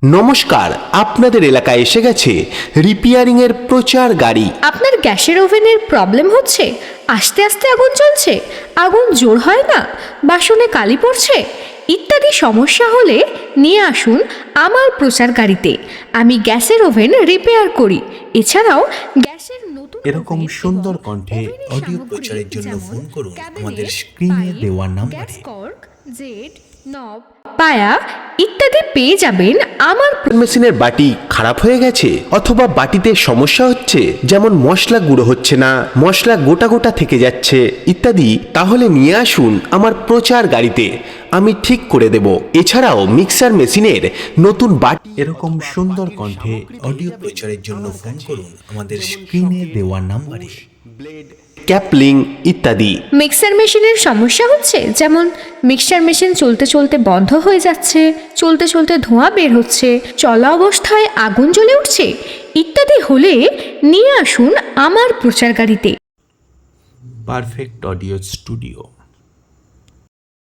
নমস্কার, আপনাদের এলাকায় এসে গেছে রিপেয়ারিং এর প্রচার গাড়ি। আপনার গ্যাসের ওভেনের প্রবলেম হচ্ছে, আস্তে আস্তে আগুন জ্বলছে, আগুন জোর হয় না, বাসনে কালি পড়ছে ইত্যাদি সমস্যা হলে নিয়ে আসুন আমার প্রচার গাড়িতে। আমি গ্যাসের ওভেন রিপেয়ার করি। এছাড়াও গ্যাসের নতুন এরকম ওভেন সুন্দর এবং কণ্ঠে ওভেনের অডিও সামগ্রী প্রচারের জন্য যেমন ফোন করুন ক্যাবিনেট, আমাদের স্ক্রিনে পাইপ, দেওয়া গ্যাস নাম্বারে। কর্ক, জেড, নব, পায়া ইত্যাদি পেয়ে যাবেন আমার মেশিনের বাটি খারাপ হয়ে গেছে অথবা বাটিতে সমস্যা হচ্ছে, যেমন মশলা গুঁড়ো হচ্ছে না, মশলা গোটা গোটা থেকে যাচ্ছে ইত্যাদি, তাহলে নিয়ে আসুন আমার প্রচার গাড়িতে, আমি ঠিক করে দেব। এছাড়াও মিক্সার মেশিনের নতুন বাটি এরকম সুন্দর কণ্ঠে অডিও প্রচারের জন্য ফোন করুন আমাদের স্ক্রিনে দেওয়া নাম্বারে। ক্যাপলিং ইত্যাদি। মিক্সার মেশিনের সমস্যা হচ্ছে, যেমন মিক্সার মেশিন চলতে চলতে বন্ধ হয়ে যাচ্ছে, চলতে চলতে ধোঁয়া বের হচ্ছে, চলা অবস্থায় আগুন জ্বলে উঠছে ইত্যাদি হলে নিয়ে আসুন আমার প্রচার গাড়িতে। Perfect audio studio.